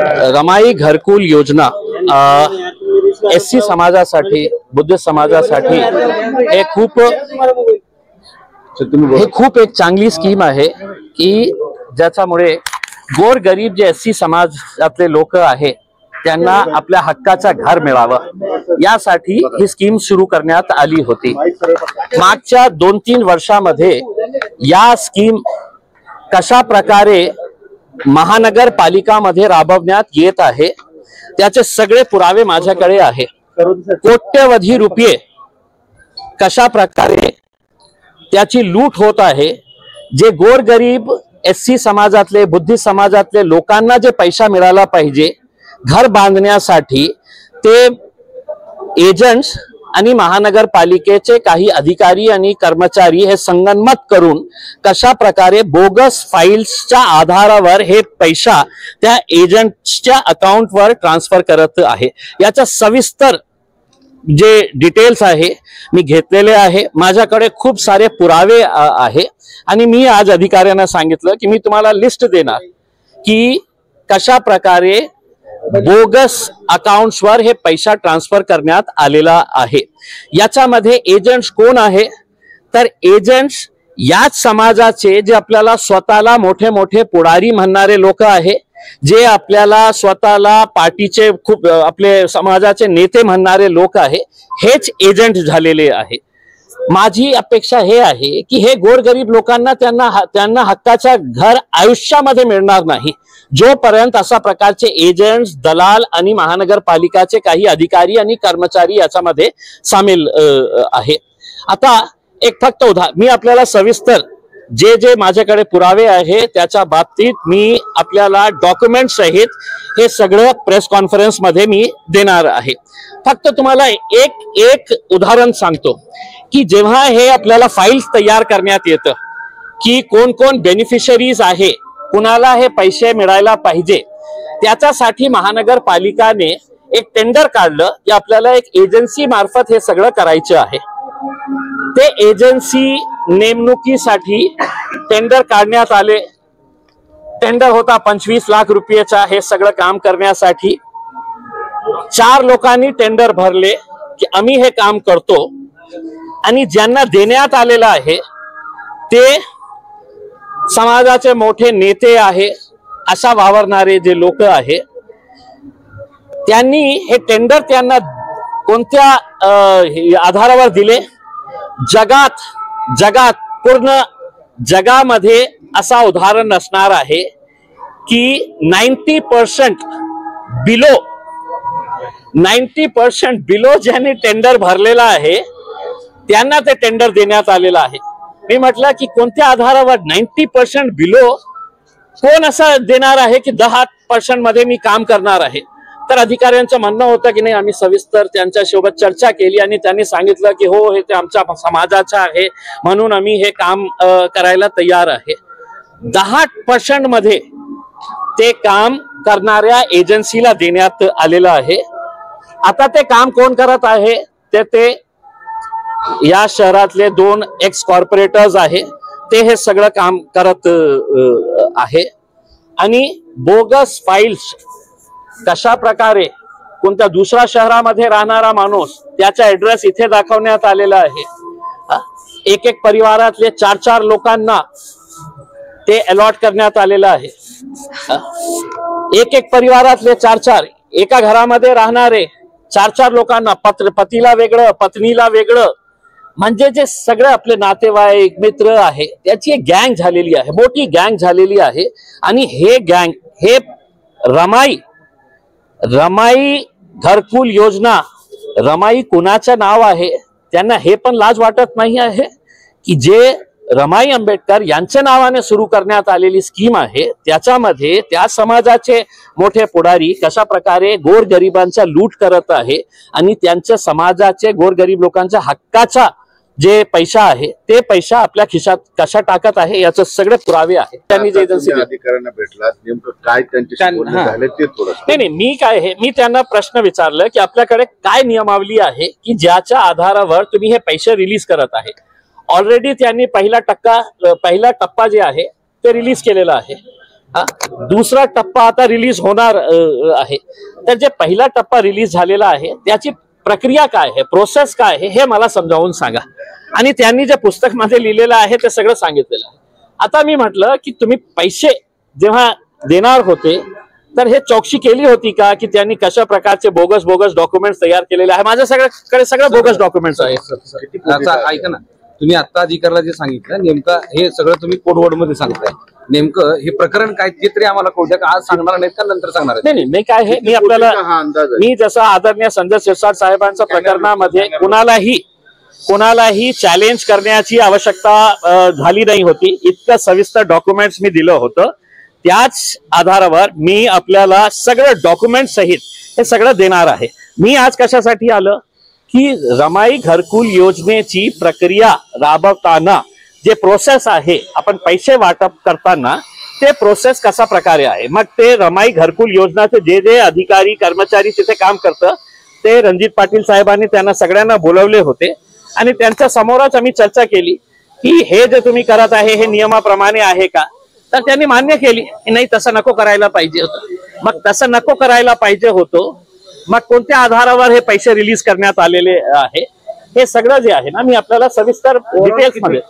रमाई घरकुल योजना एससी समाजासाठी, बुद्ध समाजासाठी हे खूप एक चांगली स्कीम आहे की ज्याच्यामुळे गोरगरीब जे एससी समाजातले लोक आहे त्यांना आपल्या हक्काचं घर मिळावं यासाठी ही स्कीम सुरू करण्यात आली होती। मागच्या 2-3 वर्षांमध्ये या स्कीम कशा प्रकारे महानगरपालिकामध्ये राबवण्यात येत आहे त्याचे सगळे पुरावे माझ्याकडे आहे। कोट्यवधी रुपये कशा प्रकारे त्याची लूट होत आहे, जे गोरगरीब एससी समाजातले, बुद्धिस्ट समाजातले लोकांना जे पैसा मिळाला पाहिजे घर बांधण्यासाठी, ते एजंट्स आणि महानगरपालिकेचे काही अधिकारी आणि कर्मचारी हे संगनमत करून कशा प्रकारे बोगस फाइल्सच्या आधारावर हे पैसा त्या एजंट्सच्या अकाउंटवर ट्रान्सफर करत आहे याचा सविस्तर जे डिटेल्स आहे मी घेतलेले आहे। माझ्याकडे खूप सारे पुरावे आहे आणि मी आज अधिकाऱ्यांना सांगितलं की मी तुम्हाला लिस्ट देणार की कशा प्रकारे बोगस अकाउंट्सवर हे पैसा ट्रान्सफर करण्यात आलेला आहे। याच्यामध्ये एजंट्स कोण आहे तर एजंट्स याच समाजाचे जे आपल्याला स्वतःला मोठे मोठे पुढारी म्हणणारे लोक आहे, जे आपल्याला स्वतःला पार्टीचे खूप आपले समाजाचे नेते म्हणणारे लोक आहे, हेच एजंट झालेले आहे। माझी अपेक्षा हे आहे की हे गोरगरीब लोकांना त्यांना हक्काचा घर आयुष्यामध्ये मिळणार नाही जोपर्यंत अशा प्रकारचे एजंट्स, दलाल आणि महानगरपालिकाचे काही अधिकारी आणि कर्मचारी याच्यामध्ये सामील आहे। आता एक फक्त मी आपल्याला सविस्तर जे जे माझ्याकडे पुरावे आहे त्याच्या बाबतीत मी आपल्याला डॉक्युमेंट सहित हे सगळं प्रेस कॉन्फरन्स मध्ये मी देणार आहे। फक्त तुम्हाला एक उदाहरण सांगतो की जेव्हा हे आपल्याला फाइल्स तयार करण्यात येतं की कोण कोण बेनिफिशरीज आहे, कुणाला हे पैसे मिळायला पाहिजे, त्याच्यासाठी महानगरपालिकाने एक टेंडर काढलं की आपल्याला एक एजन्सी मार्फत हे सगळं करायचं आहे। ते एजन्सी नेमणुकीसाठी टेंडर काढण्यात आले। टेंडर होता 25 लाख रुपयाचा हे सगळं काम करण्यासाठी। 4 लोकांनी टेंडर भरले की आम्ही हे काम करतो आणि ज्यांना देण्यात आलेला आहे ते समाजाचे मोठे नेते आहे अशा वावरणारे जे लोक आहे, त्यांनी हे टेंडर त्यांना कोणत्या आधारावर दिले? जगात पूर्ण जगामध्ये असा उदाहरण नसणार आहे की 90% बिलो ज्यांनी टेंडर भरलेला आहे त्यांना ते टेंडर देण्यात आलेलं आहे। मी म्हटलं की कोणत्या आधारावर 90% बिलो कोण असं देणार आहे की 10% मध्ये मी काम करणार आहे? तर अधिकाऱ्यांचं म्हणणं होतं की नाही, आम्ही सविस्तर त्यांच्यासोबत चर्चा केली आणि त्यांनी सांगितलं की हो, हे ते आमच्या समाजाचं आहे म्हणून आम्ही हे काम करायला तयार आहे। 10% मध्ये ते काम करणाऱ्या एजन्सीला देण्यात आलेलं आहे। आता ते काम कोण करत आहे ते या शहरातले 2 एक्स कॉर्पोरेटर्स आहे, ते हे सगळं काम करत आहे। आणि बोगस फाइल्स कशा प्रकारे कोणत्या दुसऱ्या शहरामध्ये राहणारा माणूस त्याचा ऍड्रेस इथे दाखवण्यात आलेला आहे। एक परिवारातले 4 लोकांना ते अलॉट करण्यात आलेलं आहे। एक परिवारातले 4 एका घरामध्ये राहणारे 4 लोकांना पतीला वेगळं, पत्नीला वेगळं, म्हणजे जे सगळे आपले नातेवाईक मित्र आहे त्याची एक गँग झालेली आहे, मोठी गँग झालेली आहे। आणि हे गँग हे रमाई घरकुल योजना, रमाई कुणाचं नाव आहे त्यांना हे पण लाज वाटत नाही आहे की जे रमाई आंबेडकर यांच्या नावाने सुरू करण्यात आलेली स्कीम आहे त्याच्यामध्ये त्या समाजाचे मोठे पुढारी कशा प्रकारे गोरगरिबांचा लूट करत आहे आणि त्यांच्या समाजाचे गोरगरीब लोकांच्या हक्काचा जे पैसा आहे ते पैसा आपल्या खिशात कशा टाकत आहे याचे सगळे पुरावे आहेत। त्यांनी जे एजन्सी अधिकाऱ्यांना भेटला नेमकं काय त्यांच्याशी बोलणं झालं ते थोडं नाही मी त्यांना प्रश्न विचारलं की आपल्याकडे काय नियमावली आहे की ज्याच्या आधारावर तुम्ही हे पैसे रिलीज करत आहे। ऑलरेडी त्यांनी पहिला टप्पा जे आहे ते रिलीज केलेला आहे। दुसरा टप्पा आता रिलीज होणार आहे. तर जे पहिला टप्पा रिलीज झालेला आहे त्याची प्रक्रिया काय आहे, प्रोसेस काय आहे हे मला समजावून सांगा. आणि त्यांनी जे पुस्तक मध्ये लिहिलेलं आहे ते सगळं सांगितलेलं आहे. आता मी म्हटलं की तुम्ही पैसे जेव्हा देणार होते तर हे चौकशी केली होती का की त्यांनी कशा प्रकारचे बोगस डॉक्युमेंट्स तयार केलेले आहे. माझ्याकडे सगळं बोगस डॉक्युमेंट्स आहे. ऐका ना, तुम्ही आता अधिकाऱ्याला जे सांगितलं नेमकं हे सगळं तुम्ही कोडवर्ड मध्ये सांगताय, नेमकं हे प्रकरण काय ते तरी आम्हाला कळू द्या. का आज सांगणार नाहीत का नंतर सांगणार? नाही, मी काय आहे, मी आपल्याला मी जसं आदरणीय संजय शिरसाट साहेबांच्या प्रकरणामध्ये कुणालाही चॅलेंज करण्याची आवश्यकता झाली नाही होती. इतकं सविस्तर डॉक्युमेंट्स मी दिलं होतं. त्याच आधारावर मी आपल्याला सगळं डॉक्युमेंट सहित हे सगळं देणार आहे. मी आज कशासाठी आलं की रमाई घरकुल योजनेची प्रक्रिया राबवताना जे प्रोसेस आहे, आपण पैसे वाटप करताना ते प्रोसेस कशा प्रकारे आहे, मग ते रमाई घरकुल योजनाचे जे अधिकारी कर्मचारी तिथे काम करतं ते रणजित पाटील साहेबांनी त्यांना सगळ्यांना बोलवले होते आणि त्यांच्या समोरच आम्ही चर्चा केली की हे जे तुम्ही करत आहे हे नियमाप्रमाणे आहे का. तर त्यांनी मान्य केली की नाही, तसं नको करायला पाहिजे होतं. मग तसं नको करायला पाहिजे होतं, मग कोणत्या आधारावर हे पैसे रिलीज करण्यात आलेले आहे हे सगळं जे आहे ना मी आपल्याला सविस्तर डिटेल्स मध्ये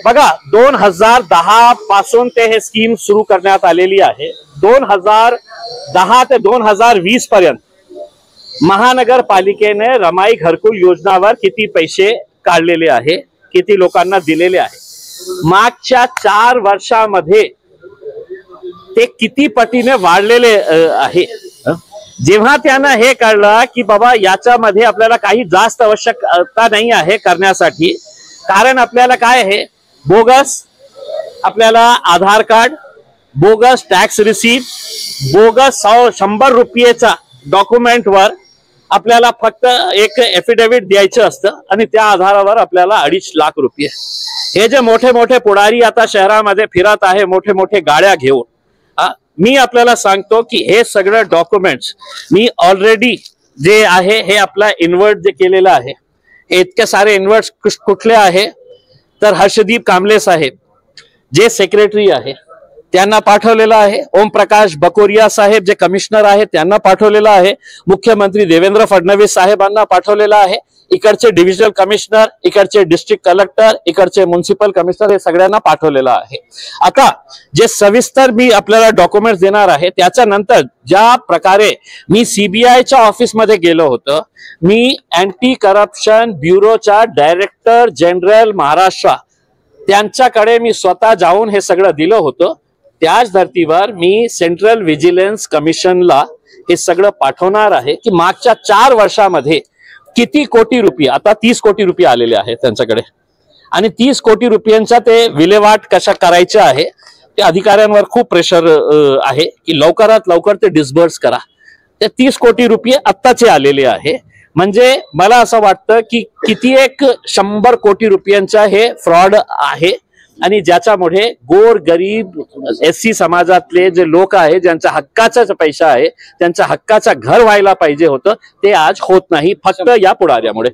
बघा. 2010 पासून ते हे स्कीम सुरू करण्यात आलेली आहे. 2010 ते 2020 पर्यंत महानगरपालिकेने रमाई घरकुल योजनावर किती पैसे काढलेले आहे, किती लोकांना दिलेले आहे, मागच्या 4 वर्षामध्ये ते किती पटीने वाढलेले आहे. जेव्हा त्यांना हे कळलं की बाबा याच्यामध्ये आपल्याला काही जास्त आवश्यकता नाही आहे करण्यासाठी, कारण आपल्याला काय आहे, बोगस आपल्याला Aadhaar card, bogus tax receipt, bogus 100 रुपयेचा डॉक्युमेंटवर आपल्याला फक्त एक एफिडेव्हिट द्यायचं असतं आणि त्या आधारावर आपल्याला 2.5 लाख रुपये. हे जे मोठे मोठे पुढारी आता शहरामध्ये फिरत आहे मोठे मोठे गाड्या घेऊन, मी आपल्याला सांगतो की हे सगळं डॉक्युमेंट्स मी ऑलरेडी जे आहे हे आपला इन्व्हर्ट जे केलेलं आहे. हे इतके सारे इन्व्हर्ट कुठले आहे तर हर्षदीप कांबळे साहेब जे सेक्रेटरी आहे त्यांना पाठवलेलं आहे. ओमप्रकाश बकोरिया साहेब जे कमिशनर आहेत त्यांना पाठवलेलं आहे. मुख्यमंत्री देवेंद्र फडणवीस साहेबांना पाठवलेलं आहे. इकडचे डिव्हिजनल कमिशनर, इकडचे डिस्ट्रिक्ट कलेक्टर, इकडचे म्युन्सिपल कमिशनर हे सगळ्यांना पाठवलेलं आहे. आता जे सविस्तर मी आपल्याला डॉक्युमेंट्स देणार आहे त्याच्यानंतर ज्या प्रकारे मी सीबीआयच्या ऑफिसमध्ये गेलो होतो, मी anti corruption ब्युरोच्या director general Maharashtra त्यांच्याकडे मी स्वतः जाऊन हे सगळं दिलं होतं. त्याच धर्तीवर मी सेंट्रल व्हिजिलन्स कमिशनला हे सगळं पाठवणार आहे की मागच्या 4 वर्षामध्ये किती कोटी रुपये, आता 30 कोटी रुपये आलेले आहेत त्यांच्याकडे आणि 30 कोटी रुपयांचा ते विल्हेवाट कशा करायचे आहे. ते अधिकाऱ्यांवर खूप प्रेशर आहे की लवकरात लवकर ते डिस्बर्स करा. ते 30 कोटी रुपये आत्ताचे आलेले आहे. म्हणजे मला असं वाटतं की किती एक 100 कोटी रुपयांचा हे फ्रॉड आहे आणि ज्याच्यामुळे गोर गरीब SC समाजातले जे लोक आहे ज्यांच्या हक्काचा पैसा आहे, त्यांच्या हक्काचा घर व्हायला पाहिजे होतं, ते आज होत नाही फक्त या पुढाऱ्यामुळे.